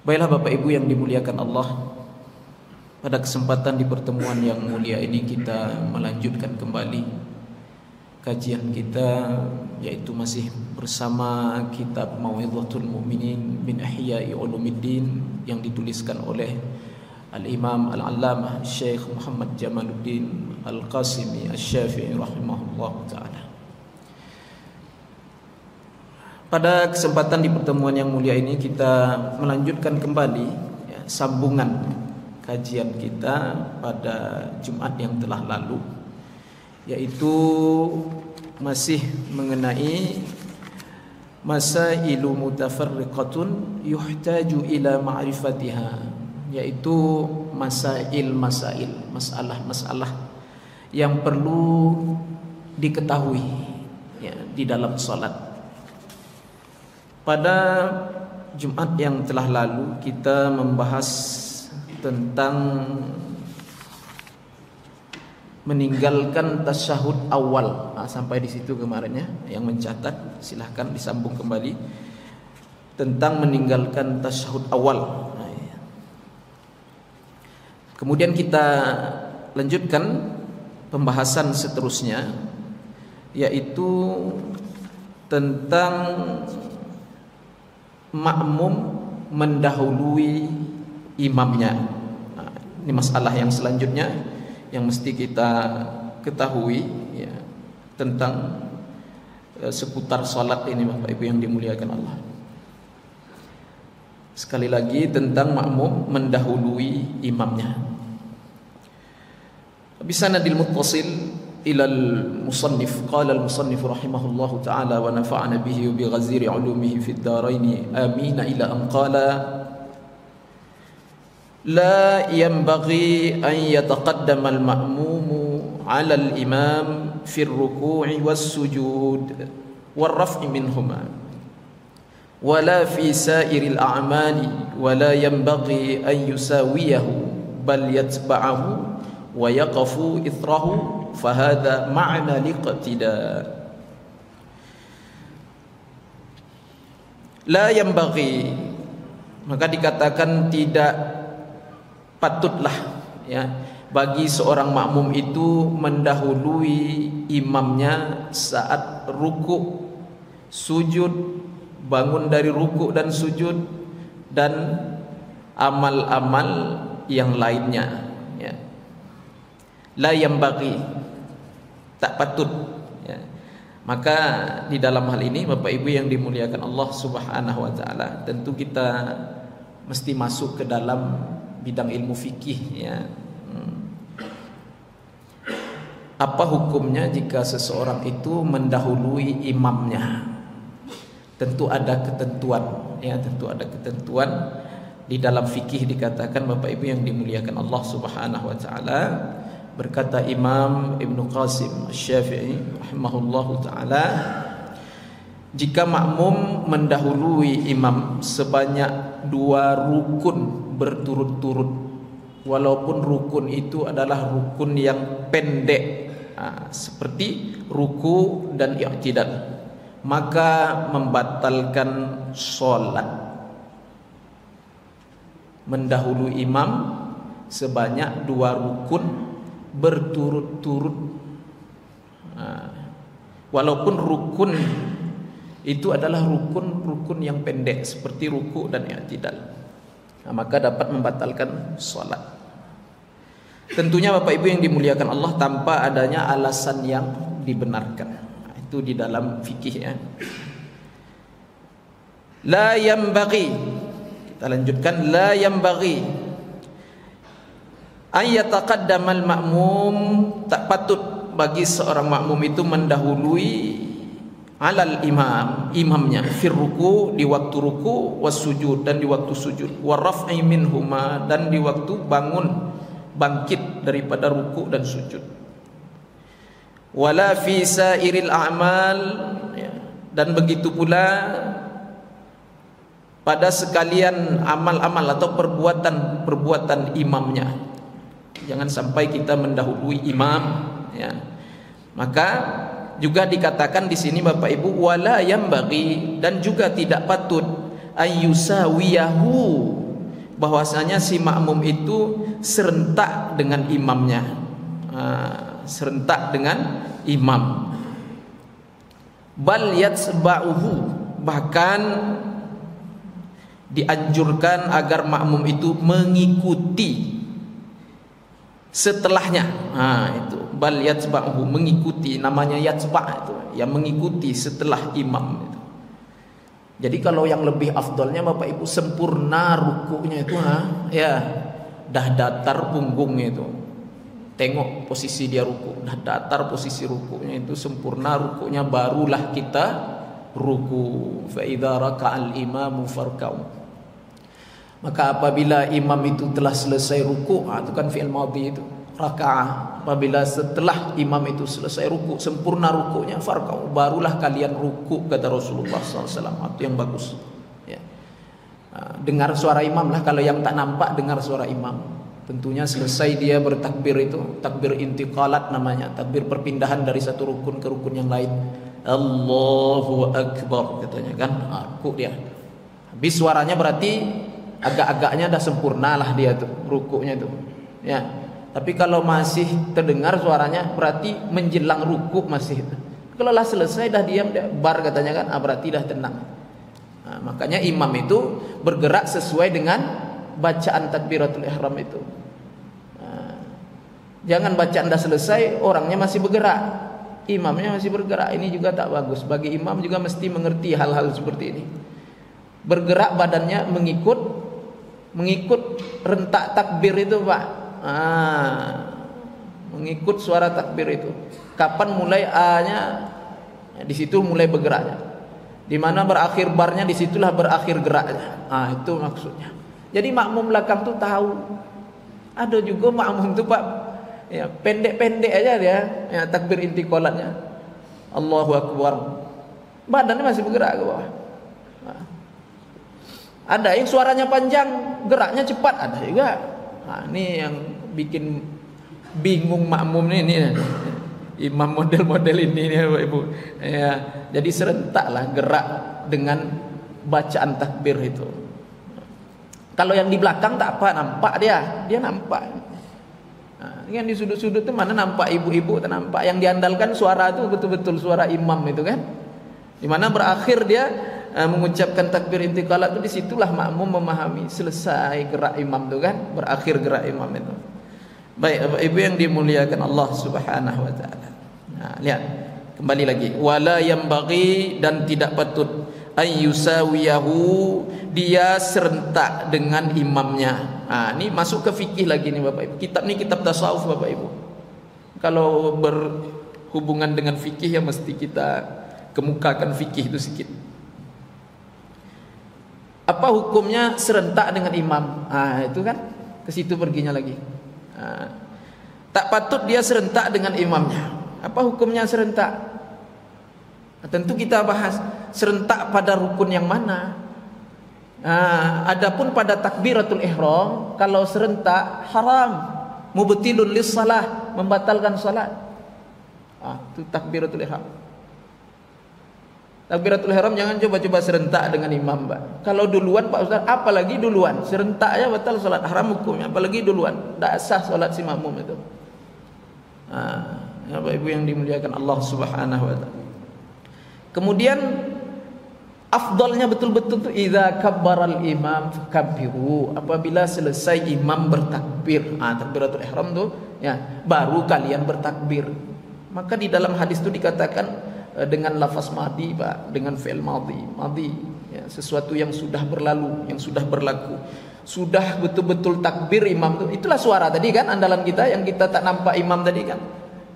Baiklah Bapak Ibu yang dimuliakan Allah, pada kesempatan di pertemuan yang mulia ini kita melanjutkan kembali kajian kita, yaitu masih bersama kitab Mau'izatul Mu'minin min Ihya'i Ulumuddin yang dituliskan oleh Al-Imam Al-Allamah Syekh Muhammad Jamaluddin Al-Qasimi Asy-Syafi'i rahimahullah ta'ala. Pada kesempatan di pertemuan yang mulia ini kita melanjutkan kembali sambungan kajian kita pada Jumat yang telah lalu, yaitu masih mengenai masailu mutafarriqatun yuhtaju ila ma'rifatiha, yaitu masalah-masalah yang perlu diketahui di dalam salat. Pada Jumat yang telah lalu kita membahas tentang meninggalkan tasyahud awal. Sampai di situ kemarin ya. Yang mencatat silahkan disambung kembali tentang meninggalkan tasyahud awal. Kemudian kita lanjutkan pembahasan seterusnya, yaitu tentang makmum mendahului imamnya. Ini masalah yang selanjutnya yang mesti kita ketahui ya, tentang seputar salat ini Bapak Ibu yang dimuliakan Allah. Sekali lagi tentang makmum mendahului imamnya. Bisanadil muttasil إلى المصنف قال المصنف رحمه الله تعالى ونفعنا به وبغزير علومه في الدارين آمين إلى أن قال لا ينبغي أن يتقدم المأموم على الإمام في الركوع والسجود والرفع منهما ولا في سائر الأعمال ولا ينبغي أن يساويه بل يتبعه ويقف إثره فهذا معنى الاقتداء. La yanbaghi, maka dikatakan tidak patutlah ya bagi seorang makmum itu mendahului imamnya saat ruku, sujud, bangun dari ruku dan sujud, dan amal-amal yang lainnya ya. La yanbaghi, tak patut ya. Maka di dalam hal ini Bapak Ibu yang dimuliakan Allah Subhanahu wa taala, tentu kita mesti masuk ke dalam bidang ilmu fikih ya. Apa hukumnya jika seseorang itu mendahului imamnya? Tentu ada ketentuan ya, tentu ada ketentuan. Di dalam fikih dikatakan Bapak Ibu yang dimuliakan Allah Subhanahu wa taala, berkata Imam Ibnu Qasim Asy-Syafi'i rahimahullahu taala, jika makmum mendahului imam sebanyak 2 rukun berturut-turut, walaupun rukun itu adalah rukun yang pendek seperti ruku dan i'tidal, maka membatalkan sholat. Mendahului imam sebanyak 2 rukun berturut-turut, walaupun rukun itu adalah rukun yang pendek seperti ruku dan i'tidal, maka dapat membatalkan salat. Tentunya Bapak Ibu yang dimuliakan Allah, tanpa adanya alasan yang dibenarkan. Itu di dalam fikih ya. La yanbaghi, kita lanjutkan, la yanbaghi ayyataqaddamal ma'mum, tak patut bagi seorang makmum itu mendahului alal imam, imamnya, fir ruku, di waktu ruku, was sujud, dan di waktu sujud, wa raf'i minhuma, dan di waktu bangun bangkit daripada ruku dan sujud, wala fi sairil a'mal, dan begitu pula pada sekalian amal-amal atau perbuatan imamnya. Jangan sampai kita mendahului imam ya. Maka juga dikatakan di sini Bapak Ibu, wala yambaghi, dan juga tidak patut ayyusawiyahu, bahwasanya si makmum itu serentak dengan imamnya, serentak dengan imam. Bal yatsba'uhu, bahkan dianjurkan agar makmum itu mengikuti setelahnya. Itu bal yatsba'uhu, mengikuti, namanya yatsba' itu yang mengikuti setelah imam itu. Jadi kalau yang lebih afdalnya Bapak Ibu sempurna rukuknya itu, ya dah datar punggungnya itu, tengok posisi dia ruku, dah datar posisi rukuknya itu sempurna rukuknya, barulah kita ruku. Fa idza raka'al imamu farka'u, maka apabila imam itu telah selesai ruku, itu kan fi'il madhi itu, raka'ah, apabila setelah imam itu selesai ruku, sempurna rukunya, farka'u, barulah kalian ruku, kata Rasulullah SAW. Itu yang bagus ya. Dengar suara imam lah, kalau yang tak nampak dengar suara imam. Tentunya selesai dia bertakbir itu, takbir intiqalat namanya, takbir perpindahan dari satu rukun ke rukun yang lain. Allahu Akbar katanya kan, ruku dia. Habis suaranya berarti agak-agaknya dah sempurna lah dia tuh rukuknya itu ya. Tapi kalau masih terdengar suaranya berarti menjelang ruku masih. Kalau lah selesai dah diam, dah bar katanya kan, berarti dah tenang. Makanya imam itu bergerak sesuai dengan bacaan takbiratul ihram itu. Jangan bacaan dah selesai orangnya masih bergerak, imamnya masih bergerak. Ini juga tak bagus. Bagi imam juga mesti mengerti hal-hal seperti ini. Bergerak badannya mengikut rentak takbir itu, Pak. Mengikut suara takbir itu. Kapan mulai A-nya, di situ mulai bergeraknya. Di mana berakhir barnya, disitulah berakhir geraknya. Itu maksudnya. Jadi makmum belakang tuh tahu. Ada juga makmum tuh, Pak, ya pendek-pendek aja dia, ya takbir intiqalatnya, Allahu Akbar, badannya masih bergerak ke bawah. Ada yang suaranya panjang, geraknya cepat, ada juga. Ini yang bikin bingung makmum ini imam model-model ini nih Bapak Ibu. Ya, jadi serentaklah gerak dengan bacaan takbir itu. Kalau yang di belakang tak apa, nampak dia nampak. Yang di sudut-sudut itu mana nampak ibu-ibu, tak nampak. Yang diandalkan suara itu betul-betul suara imam itu kan. Di mana berakhir dia mengucapkan takbir intiqalat itu, disitulah makmum memahami selesai gerak imam itu kan, berakhir gerak imam itu. Baik Bapak Ibu yang dimuliakan Allah Subhanahu wa taala. Lihat kembali lagi, wala yambaghi, dan tidak patut ayyusawiyahu, dia serentak dengan imamnya. Ini masuk ke fikih lagi nih Bapak Ibu. Kitab ini kitab tasawuf Bapak Ibu. Kalau berhubungan dengan fikih ya mesti kita kemukakan fikih itu sedikit. Apa hukumnya serentak dengan imam? Itu kan ke situ perginya lagi. Tak patut dia serentak dengan imamnya. Apa hukumnya serentak? Tentu kita bahas serentak pada rukun yang mana. Adapun pada takbiratul ihram, kalau serentak haram, mubtilun lis salah, membatalkan salat. Itu takbiratul ihram. Takbiratul ihram jangan coba-coba serentak dengan imam, Pak. Kalau duluan Pak Ustaz, apalagi duluan, serentak aja batal salat, haram hukumnya, apalagi duluan, tidak sah salat si makmum itu. Ya Bapak Ibu yang dimuliakan Allah Subhanahu wa taala. Kemudian afdalnya betul-betul tu idza kabbaral imam fakabbiru, apabila selesai imam bertakbir, takbiratul ihram tu ya, baru kalian bertakbir. Maka di dalam hadis itu dikatakan dengan lafaz madhi, Pak, dengan fi'il madhi ya, sesuatu yang sudah berlalu, yang sudah berlaku, sudah betul-betul takbir imam itu. Itulah suara tadi kan andalan kita, yang kita tak nampak imam tadi kan,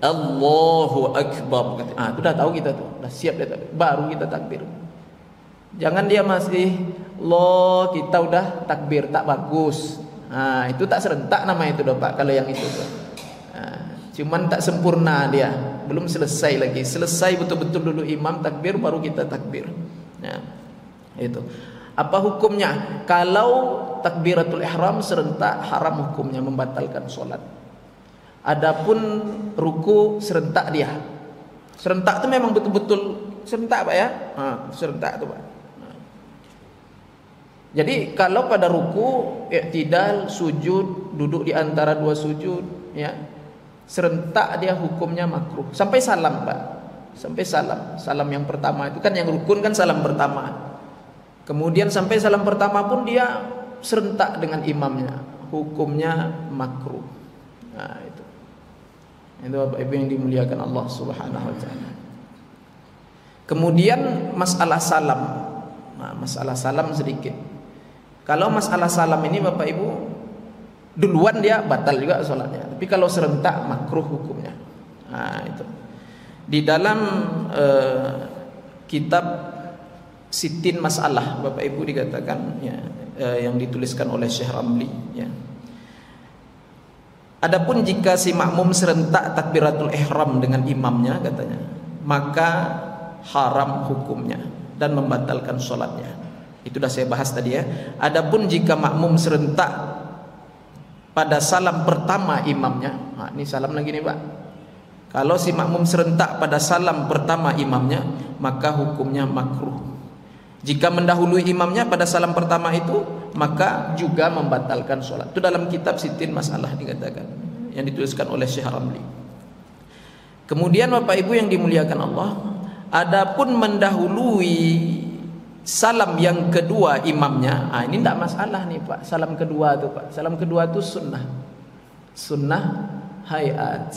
Allahu Akbar. Itu dah tahu kita tuh, dah siap dia takbir, baru kita takbir. Jangan dia masih Allah, kita udah takbir, tak bagus. Itu tak serentak namanya itu dah, Pak, kalau yang itu tuh. Cuman tak sempurna dia, belum selesai lagi. Selesai betul-betul dulu imam takbir, baru kita takbir. Itu. Apa hukumnya? Kalau takbiratul ihram serentak, haram hukumnya, membatalkan solat. Adapun ruku serentak dia. Serentak itu memang betul-betul serentak Pak ya. Serentak itu Pak. Jadi kalau pada ruku, i'tidal, sujud, duduk di antara dua sujud, ya, serentak dia hukumnya makruh. Sampai salam Pak, sampai salam. Salam yang pertama itu kan yang rukun kan salam pertama. Kemudian sampai salam pertama pun dia serentak dengan imamnya, hukumnya makruh. Nah itu Bapak Ibu yang dimuliakan Allah Subhanahu Wa Taala. Kemudian masalah salam. Nah, masalah salam sedikit. Kalau masalah salam ini Bapak Ibu duluan dia batal juga sholatnya. Tapi kalau serentak makruh hukumnya. Nah itu. Di dalam kitab Sittin Masalah Bapak Ibu dikatakan ya, yang dituliskan oleh Syekh Ramli ya. Adapun jika si makmum serentak takbiratul ihram dengan imamnya katanya, maka haram hukumnya dan membatalkan sholatnya. Itu sudah saya bahas tadi ya. Adapun jika makmum serentak pada salam pertama imamnya, nah ini salam lagi nih Pak. Kalau si makmum serentak pada salam pertama imamnya, maka hukumnya makruh. Jika mendahului imamnya pada salam pertama itu, maka juga membatalkan sholat. Itu dalam kitab Sittin Masalah dikatakan, yang dituliskan oleh Syekh Ramli. Kemudian Bapak Ibu yang dimuliakan Allah, adapun mendahului salam yang kedua imamnya, ini tidak masalah nih Pak. Salam kedua itu Pak, salam kedua itu sunnah, sunnah hayat,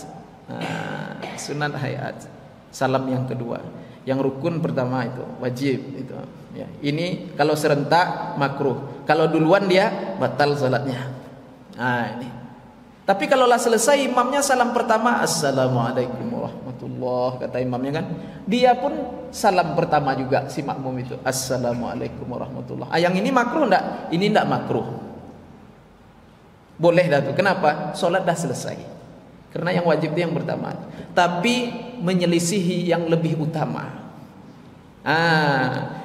sunnah hayat. Salam yang kedua, yang rukun pertama itu wajib itu. Ya, ini kalau serentak makruh. Kalau duluan dia batal salatnya. Nah ini. Tapi kalau lah selesai imamnya salam pertama, assalamualaikum warahmatullah, kata imamnya kan, dia pun salam pertama juga si makmum itu, assalamualaikum warahmatullah. Yang ini makruh enggak? Ini enggak makruh. Boleh dah tuh. Kenapa? Salat dah selesai. Karena yang wajib itu yang pertama. Tapi menyelisihi yang lebih utama.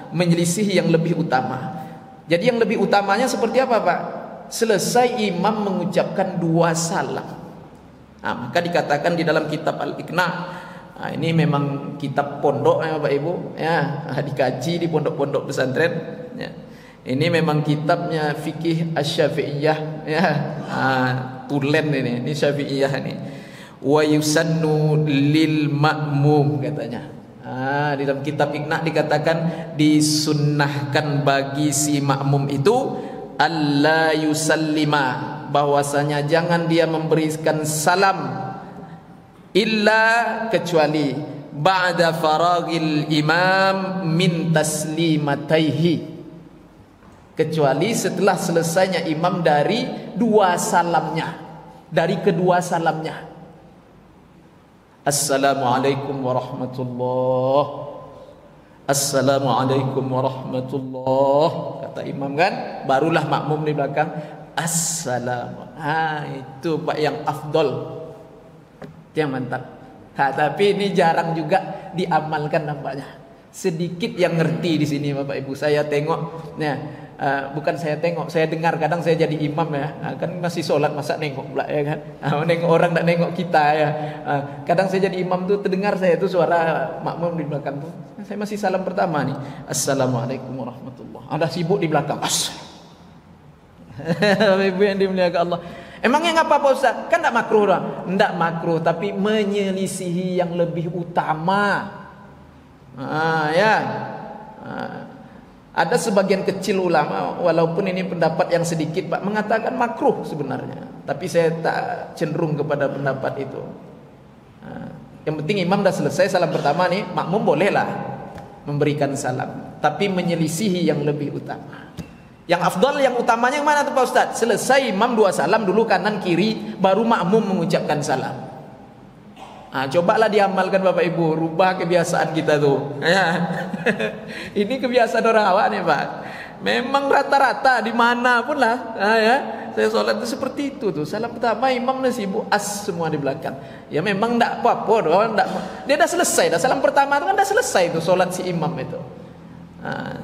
Menyelisihi yang lebih utama. Jadi yang lebih utamanya seperti apa Pak? Selesai imam mengucapkan dua salam. Maka dikatakan di dalam kitab Al-Iqna. Ini memang kitab pondok ya Bapak Ibu, ya, dikaji di pondok-pondok pesantren. Ya. Ini memang kitabnya fikih Asy-Syafi'iyah, ya. Tulen ini Syafi'iyah ini. Wa yusannu lil ma'mum katanya. Di dalam kitab Iqna dikatakan disunnahkan bagi si makmum itu alla yusallima, bahwasanya jangan dia memberikan salam illa kecuali ba'da faragil imam min taslimataihi, kecuali setelah selesainya imam dari dua salamnya, dari kedua salamnya. Assalamualaikum warahmatullahi, assalamualaikum warahmatullah, kata imam kan, barulah makmum di belakang assalamu. Itu Pak yang afdol, itu yang mantap. Tapi ini jarang juga diamalkan nampaknya. Sedikit yang ngerti di sini Bapak Ibu. Saya tengok, bukan saya tengok, saya dengar. Kadang saya jadi imam ya, kan masih sholat masa nengok pula ya kan. Nengok orang tak nengok kita ya. Kadang saya jadi imam tuh terdengar saya tuh suara makmum di belakang tuh. Saya masih salam pertama nih, assalamualaikum warahmatullah. Ada sibuk di belakang. Ibu yang dimuliakan Allah. Emangnya ngapa Pak Ustaz? Kan tidak makruh dong. Tidak makruh, tapi menyelisihi yang lebih utama. Ada sebagian kecil ulama, walaupun ini pendapat yang sedikit Pak, mengatakan makruh sebenarnya. Tapi saya tak cenderung kepada pendapat itu. Yang penting imam dah selesai salam pertama nih, makmum bolehlah memberikan salam, tapi menyelisihi yang lebih utama. Yang afdal, yang utamanya yang mana tuh Pak Ustaz? Selesai imam dua salam dulu kanan kiri, baru makmum mengucapkan salam. Cobalah diamalkan Bapak Ibu, rubah kebiasaan kita tuh. Ini kebiasaan orang awak nih Pak. Memang rata-rata di mana pun lah, saya sholat itu seperti itu tuh. Salam pertama imam sibuk, semua di belakang. Ya memang tidak apa-apa doang, dia dah selesai, dah salam pertama itu kan dah selesai tuh sholat si imam itu.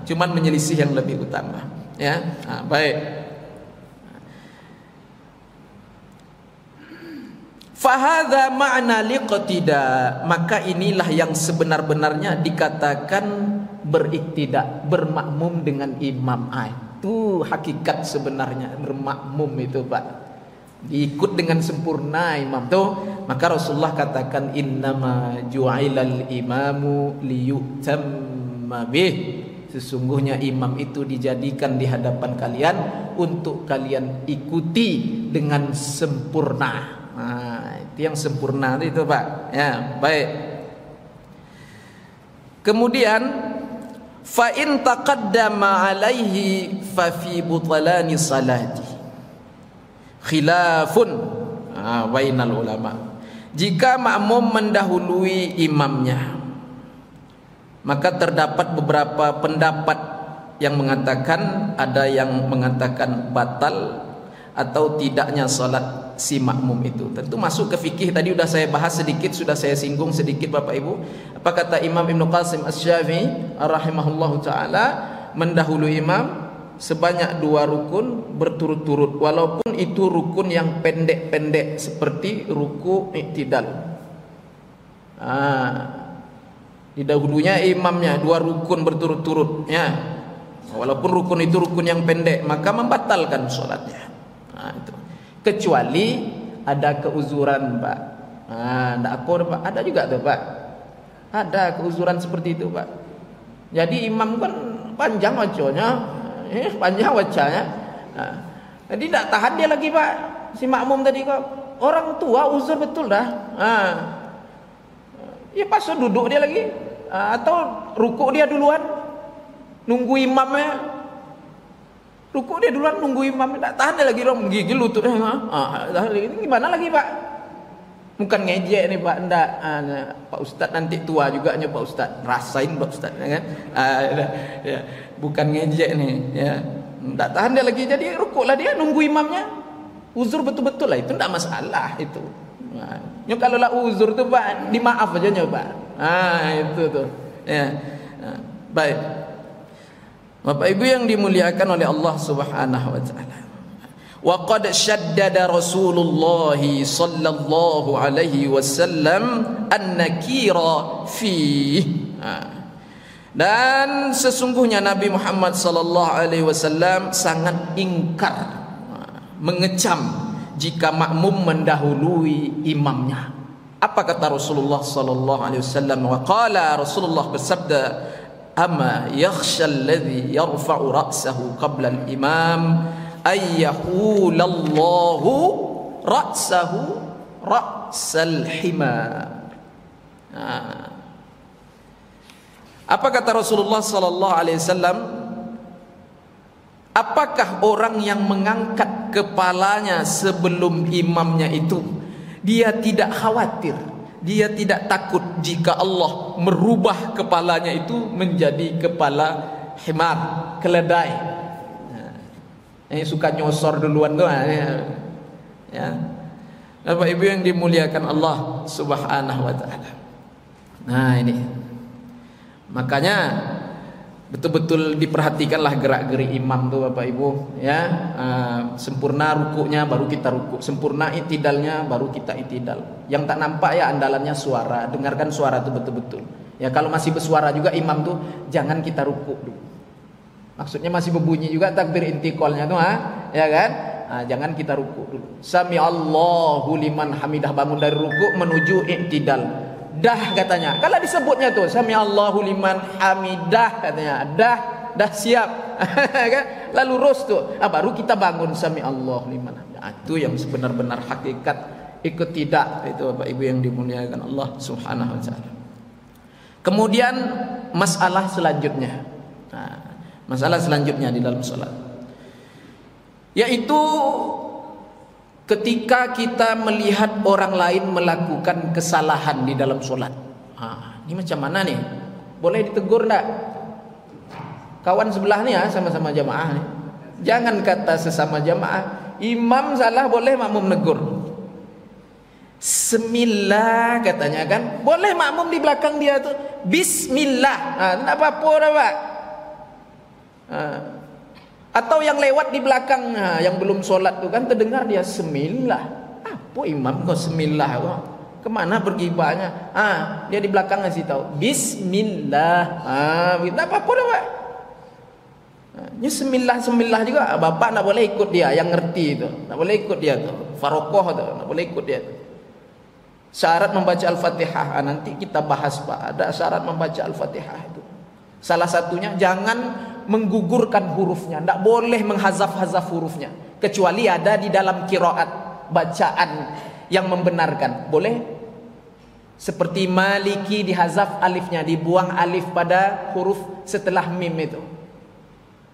Cuman menyelisih yang lebih utama. Ya, baik. Fahadha ma'na liqtida, maka inilah yang sebenar-benarnya dikatakan beriktida, bermakmum dengan imam. Itu hakikat sebenarnya bermakmum itu, Pak. Diikut dengan sempurna imam tuh. Maka Rasulullah katakan innama ju'ilal imamu liyutamma bih. Sesungguhnya imam itu dijadikan di hadapan kalian untuk kalian ikuti dengan sempurna. Itu yang sempurna itu, Pak. Ya, baik. Kemudian fa in taqaddama alaihi fa fi butlani salati khilafun bainal ulama. Jika makmum mendahului imamnya, maka terdapat beberapa pendapat yang mengatakan, ada yang mengatakan batal atau tidaknya salat si makmum itu. Tentu masuk ke fikih, tadi sudah saya bahas sedikit, sudah saya singgung sedikit Bapak Ibu. Apa kata Imam Ibn Qasim Asy-Syafi'i rahimahullahu taala, mendahului imam sebanyak 2 rukun berturut-turut, walaupun itu rukun yang pendek-pendek seperti ruku i'tidal. Didahulunya imamnya 2 rukun berturut-turut, ya. Walaupun rukun itu rukun yang pendek, maka membatalkan sholatnya. Itu. Kecuali ada keuzuran, Pak. Enggak apa, Pak. Ada juga tuh, Pak. Ada keuzuran seperti itu, Pak. Jadi imam kan panjang wajahnya, panjang wajahnya. Jadi tidak tahan dia lagi, Pak. Si makmum tadi kok orang tua uzur betul dah. Ya pas duduk dia lagi, atau rukuk dia duluan, nunggu imamnya. Rukuk dia duluan, nunggu imam, tak tahan dia lagi, orang gigil lututnya. Ini gimana lagi, Pak? Bukan ngejek nih, Pak. Enggak, Pak Ustadz nanti tua juga nya, Pak Ustadz. Rasain Pak Ustadz, ya kan? Ya, bukan ngejek nih, ya. Tak tahan dia lagi, jadi rukuklah dia, nunggu imamnya. Uzur betul-betul lah, itu enggak masalah itu. Kalau lah uzur tuh, Pak, dimaaf aja nya, Pak. Itu tuh. Ya. Baik. Bapak Ibu yang dimuliakan oleh Allah Subhanahu wa taala. Wa qad syaddada Rasulullah sallallahu alaihi wasallam an-nakira fi. Dan sesungguhnya Nabi Muhammad sallallahu alaihi wasallam sangat ingkar, mengecam jika makmum mendahului imamnya. Apa kata Rasulullah sallallahu alaihi wasallam? Wa qala, Rasulullah bersabda, amma yakhsha alladhi yarfa'u ra'sahu qabla al-imam ay yahulallahu ra'sahu ra'sal himar. Apa kata Rasulullah sallallahu alaihi wasallam? Apakah orang yang mengangkat kepalanya sebelum imamnya itu, dia tidak khawatir, dia tidak takut jika Allah merubah kepalanya itu menjadi kepala himar, keledai. Ini suka nyosor duluan tuh, ya. Bapak Ibu yang dimuliakan Allah Subhanahu wa taala. Nah, ini. Makanya betul-betul diperhatikanlah gerak-gerik imam tuh, Bapak Ibu, ya. Sempurna rukuknya baru kita rukuk, sempurna itidalnya baru kita itidal. Yang tak nampak ya andalannya suara, dengarkan suara itu betul-betul. Ya, kalau masih bersuara juga imam tuh jangan kita rukuk dulu. Maksudnya masih berbunyi juga takbir intiqalnya tuh, ya kan? Jangan kita rukuk dulu. Sami Allahu liman hamidah, bangun dari rukuk menuju i'tidal. Dah katanya. Kalau disebutnya tuh sami Allahu liman hamidah katanya, dah siap. Kan? Lalu lurus tuh. Baru kita bangun sami Allahu liman hamidah. Itu yang sebenar-benar hakikat ikut tidak, itu Bapak Ibu yang dimuliakan Allah Subhanahu wa taala. Kemudian masalah selanjutnya. Masalah selanjutnya di dalam salat, yaitu ketika kita melihat orang lain melakukan kesalahan di dalam sholat. Ini macam mana nih? Boleh ditegur enggak? Kawan sebelah nih ya, sama-sama jamaah nih. Jangan kata sesama jamaah, imam salah boleh makmum negur. Bismillah katanya kan. Boleh makmum di belakang dia tuh bismillah. Enggak apa-apa dah, Pak. Atau yang lewat di belakang, yang belum sholat tuh kan terdengar dia semillah, Apa imam kok semillah kok? Kemana bergibahnya? Dia di belakang ngasih tahu Bismillah. Tidak apa-apa dah Pak. Ini semillah juga. Bapak nak boleh ikut dia yang ngerti itu. Nak boleh ikut dia tuh. Farokoh tuh. Nak boleh ikut dia tuh. Syarat membaca Al-Fatihah. Nanti kita bahas Pak. Ada syarat membaca Al-Fatihah itu. Salah satunya jangan menggugurkan hurufnya. Tidak boleh menghazaf-hazaf hurufnya. Kecuali ada di dalam qiraat bacaan yang membenarkan. Boleh? Seperti maliki dihazaf alifnya, dibuang alif pada huruf setelah mim itu.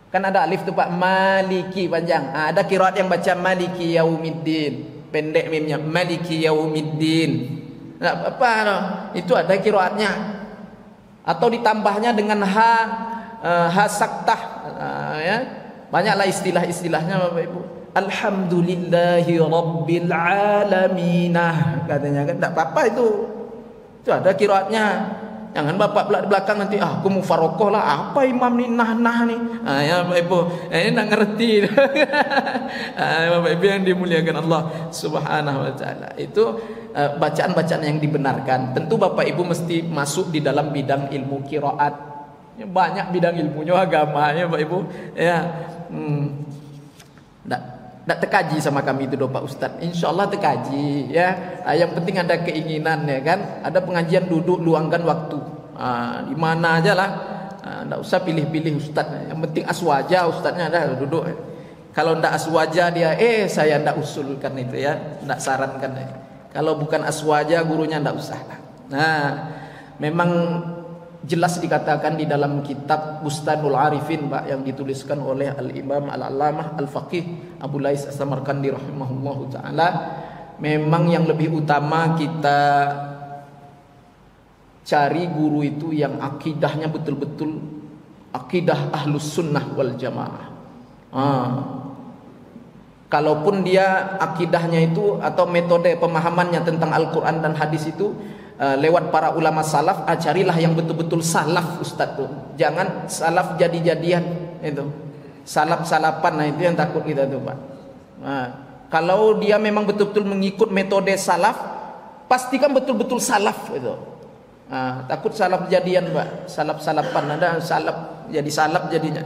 Kan ada alif tu Pak, maliki panjang. Ada qiraat yang baca maliki yaumiddin, pendek mimnya, maliki yaumiddin. Enggak apa-apa no. Itu ada qiraatnya. Atau ditambahnya dengan ha saktah, ya. Banyaklah istilah-istilahnya Bapak Ibu. Alhamdulillahi Rabbil Alamin, katanya kan. Tak apa-apa itu ada kiraatnya. Jangan bapak belakang nanti aku mau farokoh lah. Apa imam ni nah ni? Ya Bapak Ibu, ini nak ngerti. Bapak Ibu yang dimuliakan Allah Subhanahu Wa Taala. Itu bacaan-bacaan yang dibenarkan. Tentu Bapak Ibu mesti masuk di dalam bidang ilmu qiraat. Banyak bidang ilmunya agamanya Bapak Ibu. Ya. Tak terkaji sama kami itu Pak Ustaz. InsyaAllah terkaji ya. Yang penting ada keinginan ya kan. Ada pengajian duduk luangkan waktu. Di mana aja lah. Tak usah pilih-pilih Ustaz. Yang penting aswaja Ustaznya ada duduk. Kalau tak aswaja dia saya tak usulkan itu ya. Tak sarankan ya. Kalau bukan aswaja gurunya tak usah. Nah, memang jelas dikatakan di dalam kitab Bustanul Arifin Pak, yang dituliskan oleh Al-Imam Al-Allamah Al-Faqih Abu Lais As-Samarqandi rahimahullahu taala, memang yang lebih utama kita cari guru itu yang akidahnya betul-betul akidah Ahlus Sunnah wal Jamaah. Kalaupun dia akidahnya itu atau metode pemahamannya tentang Al-Quran dan hadis itu lewat para ulama salaf, carilah yang betul-betul salaf Ustaz tuh. Jangan salaf jadi-jadian itu. Salaf-salapan, nah itu yang takut kita tuh Pak. Kalau dia memang betul-betul mengikut metode salaf, pastikan betul-betul salaf itu. Takut salaf jadian Pak, salaf-salapan, ada salaf jadi salaf jadinya.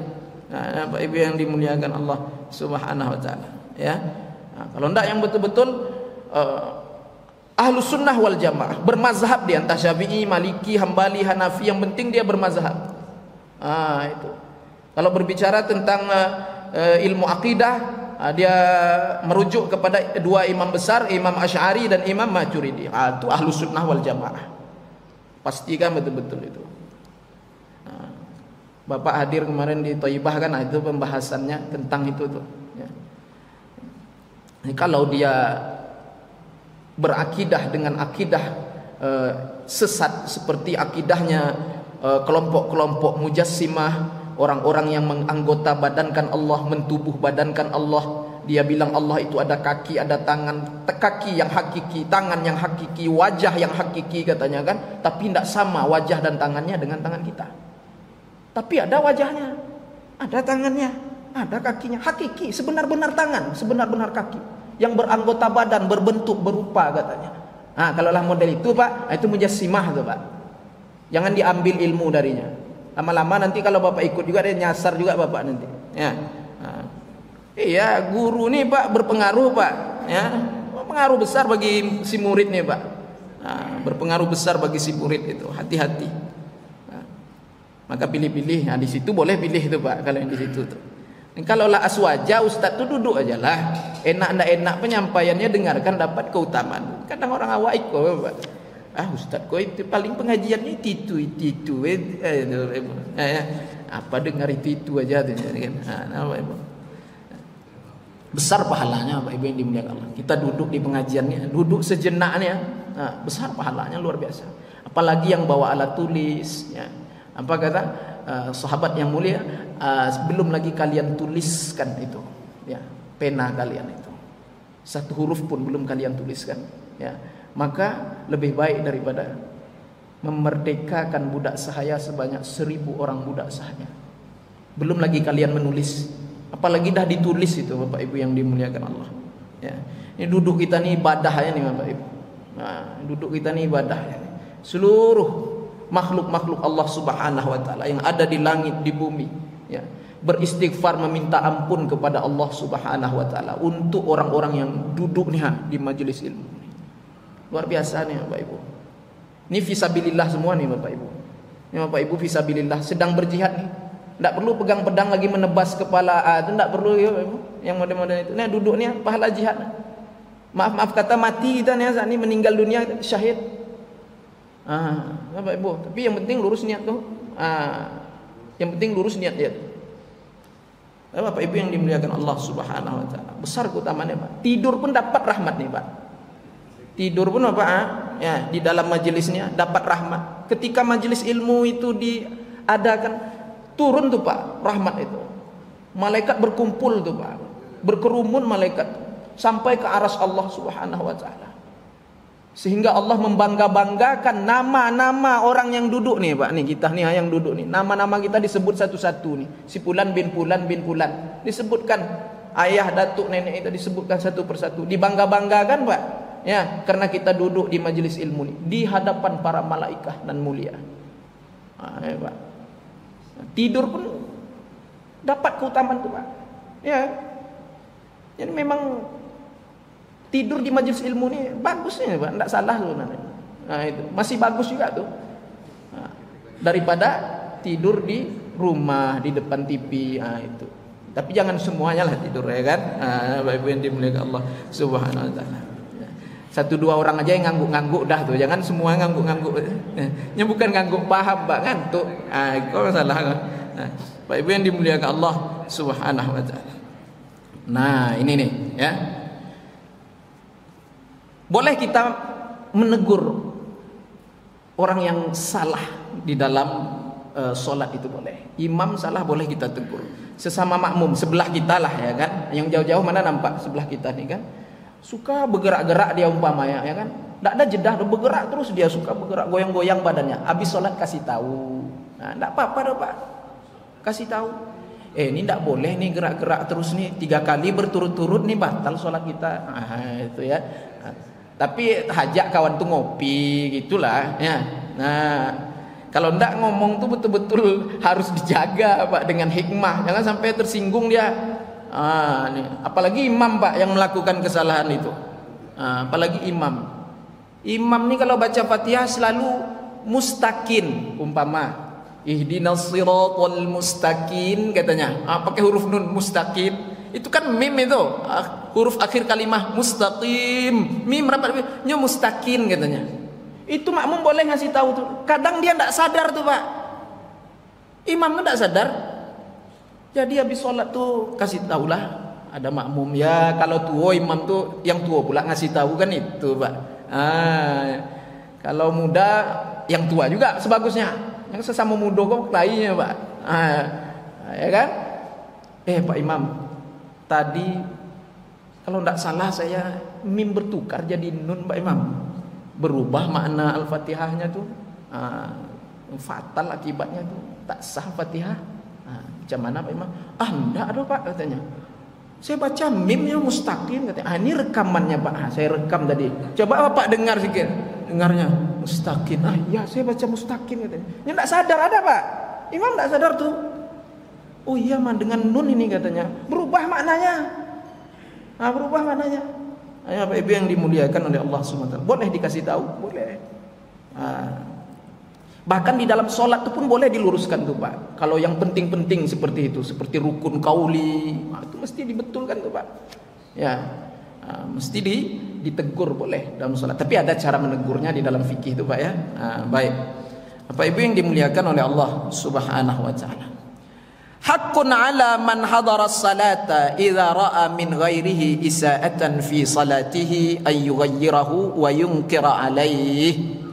Bapak Ibu yang dimuliakan Allah Subhanahu Wa Taala, ya. Kalau enggak yang betul-betul Ahlus Sunnah wal Jamaah, bermazhab di antara Syafi'i, Maliki, Hambali, Hanafi, yang penting dia bermazhab. Itu. Kalau berbicara tentang ilmu akidah, dia merujuk kepada dua imam besar, Imam Asy'ari dan Imam Maturidi. Itu Ahlus Sunnah wal Jamaah. Pastikan betul-betul itu. Bapak hadir kemarin di Thayyibah kan, itu pembahasannya tentang itu tuh. Ya. Kalau dia berakidah dengan akidah sesat seperti akidahnya kelompok-kelompok mujassimah, orang-orang yang menganggota badankan Allah, mentubuh badankan Allah. Dia bilang Allah itu ada kaki, ada tangan, kaki yang hakiki, tangan yang hakiki, wajah yang hakiki katanya kan. Tapi tidak sama wajah dan tangannya dengan tangan kita. Tapi ada wajahnya, ada tangannya, ada kakinya, hakiki, sebenar-benar tangan, sebenar-benar kaki yang beranggota badan, berbentuk, berupa katanya. Kalaulah model itu Pak, itu mujassimah tuh Pak. Jangan diambil ilmu darinya. Lama-lama nanti kalau Bapak ikut juga dia nyasar juga Bapak nanti. Ya. Iya, guru nih Pak berpengaruh Pak. Ya, pengaruh besar bagi si murid nih Pak. Berpengaruh besar bagi si murid itu. Hati-hati. Maka pilih-pilih. Di situ boleh pilih tuh Pak. Kalau yang di situ tuh. Kalau lah aswaja, Ustaz tuh duduk aja lah. Enak ndak enak penyampaiannya dengarkan, dapat keutamaan. Kadang orang awak ikut Pak. Ustaz kau itu paling pengajiannya itu. Apa dengar itu aja tuh kan. Besar pahalanya Bapak Ibu yang dimuliakan Allah. Kita duduk di pengajiannya, duduk sejenaknya, besar pahalanya luar biasa. Apalagi yang bawa alat tulis, ya. Apa kata sahabat yang mulia, belum lagi kalian tuliskan itu, ya, pena kalian itu, satu huruf pun belum kalian tuliskan, ya, maka lebih baik daripada memerdekakan budak sahaya sebanyak 1000 orang budak sahaya. Belum lagi kalian menulis, apalagi dah ditulis itu Bapak Ibu yang dimuliakan Allah, ya. Ini duduk kita nih ibadah ya nih Bapak Ibu. Nah, duduk kita nih ibadah ya. Seluruh makhluk-makhluk Allah Subhanahu wa taala yang ada di langit, di bumi, ya, beristighfar meminta ampun kepada Allah Subhanahu wa taala untuk orang-orang yang duduk nih di majelis ilmu. Luar biasa nih Bapak Ibu. Ini fisabilillah semua nih Bapak Ibu. Ini Bapak Ibu fisabilillah sedang berjihad nih. Tidak perlu pegang pedang lagi menebas kepala, itu tidak perlu ya Bapak Ibu. Yang model-model itu. Nah duduk nih pahala jihad. Maaf kata mati kita nih saat ini meninggal dunia syahid. Bapak Ibu, tapi yang penting lurus niat tuh. Yang penting lurus niat dia. Bapak Ibu yang dimuliakan Allah Subhanahu wa taala. Besar keutamaannya, Pak. Tidur pun dapat rahmat nih, Pak. Tidur pun apa? Ya, di dalam majelisnya dapat rahmat. Ketika majelis ilmu itu diadakan, turun tuh Pak, rahmat itu. Malaikat berkumpul tuh Pak. Berkerumun malaikat sampai ke aras Allah Subhanahu wa taala. Sehingga Allah membangga-banggakan nama-nama orang yang duduk nih Pak, nih kita nih yang duduk nih. Nama-nama kita disebut satu-satu nih. Si Fulan bin Fulan bin Fulan. Disebutkan ayah, datuk, nenek itu disebutkan satu persatu. Dibangga-banggakan Pak. Ya, karena kita duduk di majelis ilmu nih, di hadapan para malaikat dan mulia. Ya, Pak. Tidur pun dapat keutamaan tuh Pak. Ya. Jadi memang tidur di majelis ilmu ini bagusnya Pak, enggak salah tuh. Nah itu masih bagus juga tuh. Nah, daripada tidur di rumah di depan TV, itu. Tapi jangan semuanya lah tidur ya kan. Bapak Ibu yang dimuliakan Allah Subhanahu wa taala. Satu dua orang aja yang ngangguk-ngangguk dah tuh, jangan semua ngangguk-ngangguk. Ini bukan ngangguk paham Pak, ngantuk. Kok masalah. Nah, Bapak Ibu yang dimuliakan Allah Subhanahu wa taala. Nah, ini nih ya. Boleh kita menegur orang yang salah di dalam sholat itu boleh. Imam salah boleh kita tegur. Sesama makmum sebelah kita lah ya kan. Yang jauh-jauh mana nampak sebelah kita nih kan. Suka bergerak-gerak dia umpamanya ya kan. Tidak ada jeda, bergerak terus dia, suka bergerak, goyang-goyang badannya. Habis sholat kasih tahu. Nah, tidak apa-apa dong Pak. Kasih tahu. Ini tidak boleh nih gerak-gerak terus nih 3 kali berturut-turut nih batal sholat kita. Itu ya. Tapi hajak kawan tuh ngopi gitulah ya. Nah, kalau ndak ngomong tuh betul-betul harus dijaga Pak dengan hikmah, jangan sampai tersinggung dia. Nih. Apalagi imam Pak yang melakukan kesalahan itu. Apalagi imam. Imam nih kalau baca Fatihah selalu mustaqim umpama. Ihdinas siratal mustaqim katanya. Pakai huruf nun mustaqim. Itu kan mim itu. Huruf akhir kalimah mustaqim. Mim rapatnya mustaqim katanya. Itu makmum boleh ngasih tahu tuh. Kadang dia enggak sadar tuh, Pak. Imam enggak sadar. Jadi habis sholat tuh kasih tahulah ada makmum ya, kalau tua imam tuh yang tua pula ngasih tahu kan itu Pak. Kalau muda yang tua juga sebagusnya. Yang sesama muda kok lainnya Pak. Ya kan? Pak Imam, tadi kalau tidak salah saya mim bertukar jadi nun Pak Imam. Berubah makna Al-Fatihahnya tuh. Fatal akibatnya tuh. Tak sah Fatihah. Macam mana Pak Imam? Enggak ada Pak katanya. Saya baca mimnya mustaqim katanya. Ini rekamannya Pak. Saya rekam tadi. Coba Bapak dengar sedikit. Dengarnya mustaqim. Iya saya baca mustaqim katanya. Ini enggak sadar ada Pak. Imam enggak sadar tuh. Oh iya man dengan nun ini katanya. Berubah maknanya. Berubah maknanya. Bapak Ibu yang dimuliakan oleh Allah SWT. Boleh dikasih tahu? Boleh. Bahkan di dalam sholat itu pun boleh diluruskan tuh Pak. Kalau yang penting-penting seperti itu, seperti rukun kauli, itu mesti dibetulkan tuh Pak. Ya, mesti ditegur boleh dalam sholat. Tapi ada cara menegurnya di dalam fikih itu Pak ya. Baik. Bapak Ibu yang dimuliakan oleh Allah Subhanahu wa taala. Haqqun 'ala man hadara as-salata idza ra'a min ghairihi isa'atan fi salatihi ay yughayyirahu wa yunkira 'alaihi.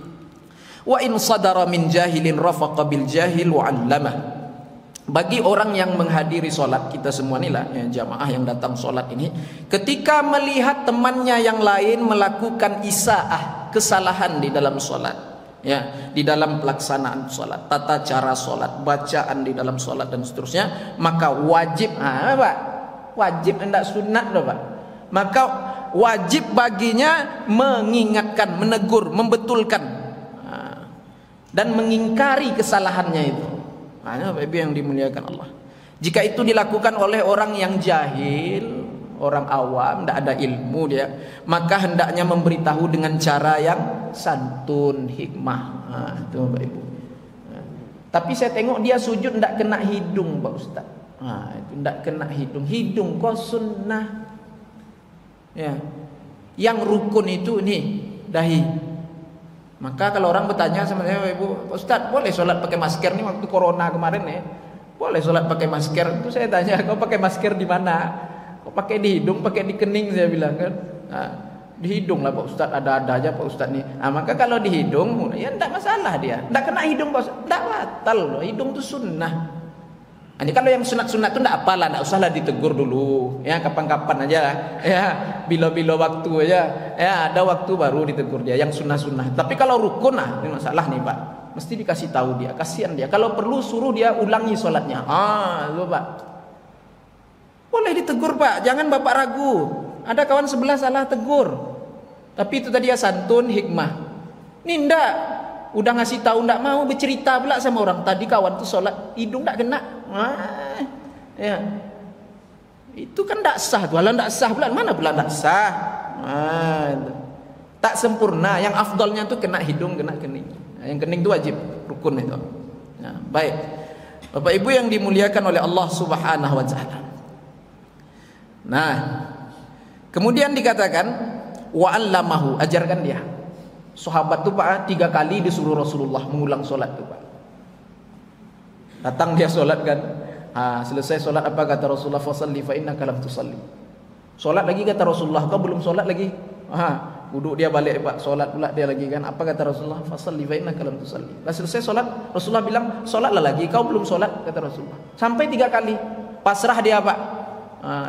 Wa in sadara min jahilin rafaqa bil jahil wa 'allamah. Bagi orang yang menghadiri solat, kita semua nih lah ya, jamaah yang datang solat ini, ketika melihat temannya yang lain melakukan isaah, kesalahan di dalam solat, ya, di dalam pelaksanaan solat, tata cara solat, bacaan di dalam solat dan seterusnya, maka wajib, Pak, wajib hendak sunat loh Pak. Maka wajib baginya mengingatkan, menegur, membetulkan, dan mengingkari kesalahannya itu. Nah, Bapak Ibu yang dimuliakan Allah. Jika itu dilakukan oleh orang yang jahil, orang awam, tidak ada ilmu dia, maka hendaknya memberitahu dengan cara yang santun, hikmah. Nah, itu Bapak Ibu. Nah, tapi saya tengok dia sujud tidak kena hidung, Pak Ustaz. Nah, itu tidak kena hidung. Hidung kok sunnah. Ya. Yang rukun itu nih dahi. Maka kalau orang bertanya sama saya, Ibu, Pak Ustaz, boleh sholat pakai masker nih waktu corona kemarin ya? Boleh sholat pakai masker. Itu saya tanya, kau pakai masker di mana? Kok pakai di hidung, pakai di kening, saya bilang kan. Nah, di hidung lah Pak Ustaz, ada-ada aja Pak Ustaz nih. Nah, maka kalau di hidung, ya tidak masalah dia. Tidak kena hidung Pak Ustaz, tidak batal loh. Hidung itu sunnah. Nah, kalau yang sunat-sunat itu tidak apalah, tidak usahlah ditegur dulu. Ya kapan-kapan aja. Ya bila-bila waktu aja. Ya ada waktu baru ditegur dia. Yang sunnah-sunnah. Tapi kalau rukun, nah ini masalah nih Pak. Mesti dikasih tahu dia, kasihan dia. Kalau perlu suruh dia ulangi sholatnya. Itu Pak. Boleh ditegur Pak, jangan Bapak ragu. Ada kawan sebelah salah tegur. Tapi itu tadi ya santun, hikmah. Ini ndak, udah ngasih tahu ndak mau, bercerita pula sama orang. Tadi kawan tuh sholat hidung ndak kena. Ya. Itu kan ndak sah tuh. Kalau ndak sah pula mana pula ndak sah. Tak sempurna. Yang afdalnya tuh kena hidung, kena kening. Yang kening itu wajib, rukun itu. Nah, baik. Bapak Ibu yang dimuliakan oleh Allah Subhanahu wa taala. Nah, kemudian dikatakan wa 'allamahu, ajarkan dia. Sahabat tuh Pak 3 kali disuruh Rasulullah mengulang solat tuh Pak. Datang dia solat kan. Selesai solat apa kata Rasulullah, fasalli fa innaka lam tusalli. Solat lagi kata Rasulullah, kau belum solat lagi. Duduk dia balik Pak, solat pula dia lagi kan. Apa kata Rasulullah? Fasalli fa innaka lam tusalli. Lah selesai solat, Rasulullah bilang, solatlah lagi, kau belum solat kata Rasulullah. Sampai 3 kali. Pasrah dia Pak.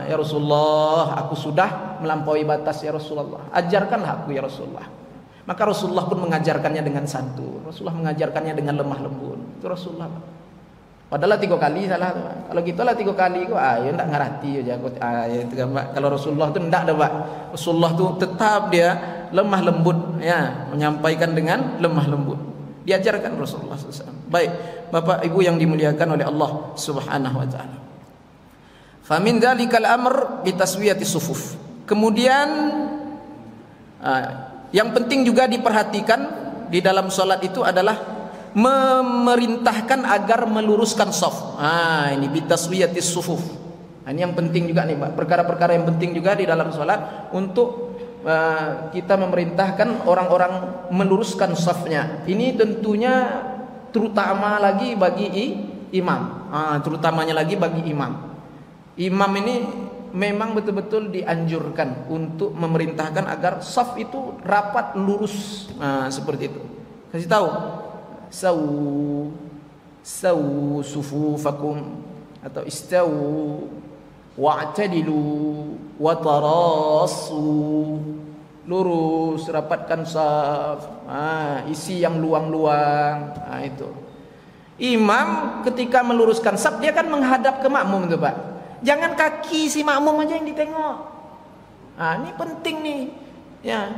Ya Rasulullah, aku sudah melampaui batas ya Rasulullah. Ajarkanlah aku ya Rasulullah. Maka Rasulullah pun mengajarkannya dengan santun. Rasulullah mengajarkannya dengan lemah lembut. Itu Rasulullah. Padahal 3 kali salah tuh. Kalau gitulah 3 kali kok ya ndak ngerti aja aku. Itu kan Pak. Kalau Rasulullah tuh ndak ada Pak. Rasulullah tuh tetap dia lemah lembut ya, menyampaikan dengan lemah lembut. Diajarkan Rasulullah SAW. Baik, Bapak Ibu yang dimuliakan oleh Allah Subhanahu wa taala. Famin dzalikal amr bitaswiyati sufuf. Kemudian yang penting juga diperhatikan di dalam salat itu adalah memerintahkan agar meluruskan shaf. Ini bitaswiyati sufuf. Ini yang penting juga nih Pak. Perkara-perkara yang penting juga di dalam salat untuk kita memerintahkan orang-orang meluruskan shafnya. Ini tentunya terutama lagi bagi imam. Terutamanya lagi bagi imam. Imam ini memang betul-betul dianjurkan untuk memerintahkan agar shaf itu rapat lurus. Seperti itu. Kasih tahu. Sawu sufufakum atau istawu wa'tadilu watarasu. Lurus, rapatkan shaf. Isi yang luang-luang. Itu. Imam ketika meluruskan shaf dia kan menghadap ke makmum itu Pak. Jangan kaki si makmum aja yang ditengok. Ini penting nih. Ya.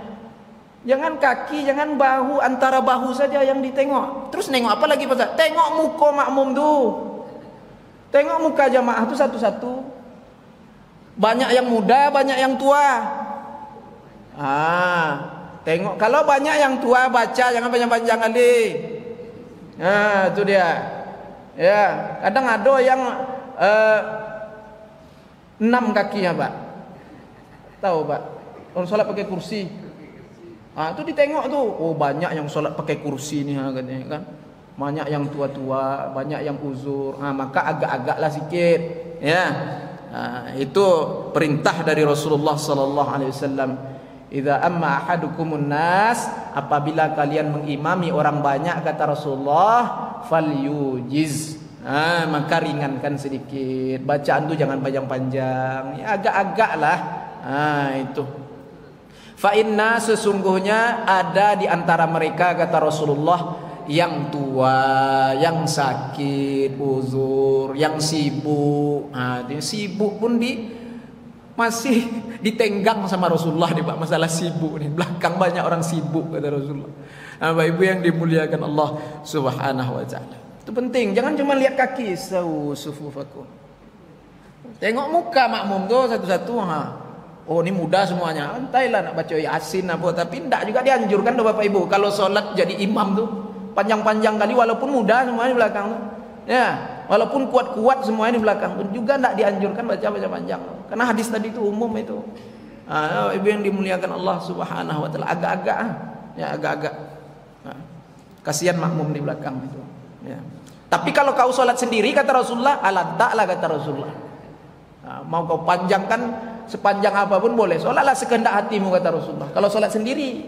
Jangan kaki, jangan bahu, antara bahu saja yang ditengok. Terus nengok apa lagi Pak? Tengok muka makmum tuh. Tengok muka jamaah tuh satu-satu. Banyak yang muda, banyak yang tua. Tengok. Kalau banyak yang tua baca, jangan panjang-panjang kali. Itu dia. Ya, kadang ada yang 6 kakinya Pak. Tahu Pak? Orang sholat pakai kursi. Itu ditengok tuh. Oh banyak yang sholat pakai kursi nih katanya kan. Banyak yang tua-tua, banyak yang uzur. Maka agak-agaklah sikit. Ya. Itu perintah dari Rasulullah sallallahu alaihi wasallam. Idza amma ahadukumun nas, apabila kalian mengimami orang banyak kata Rasulullah, falyujiz. Maka ringankan sedikit. Bacaan tu jangan panjang-panjang. Ya, agak-agak lah. Itu. Fa inna, sesungguhnya ada di antara mereka kata Rasulullah yang tua, yang sakit, uzur, yang sibuk. Sibuk pun masih ditenggang sama Rasulullah nih Pak, masalah sibuk nih. Belakang banyak orang sibuk kata Rasulullah. Bapak Ibu yang dimuliakan Allah Subhanahu wa taala. Itu penting, jangan cuma lihat kaki, sufufakum. Tengok muka makmum tuh satu-satu, oh ini muda semuanya. Entahlah nak baca Yasin apa, tapi tidak juga dianjurkan tuh Bapak Ibu. Kalau sholat jadi imam tuh panjang-panjang kali, walaupun muda semuanya di belakang tuh. Ya, walaupun kuat-kuat semuanya di belakang pun juga tidak dianjurkan baca panjang. Karena hadis tadi itu umum itu. Ibu yang dimuliakan Allah Subhanahu wa taala, agak-agak ya agak-agak. Kasihan makmum di belakang itu. Ya. Tapi kalau kau sholat sendiri kata Rasulullah, aladaklah kata Rasulullah. Mau kau panjangkan sepanjang apapun boleh. Sholatlah sekehendak hatimu kata Rasulullah. Kalau sholat sendiri,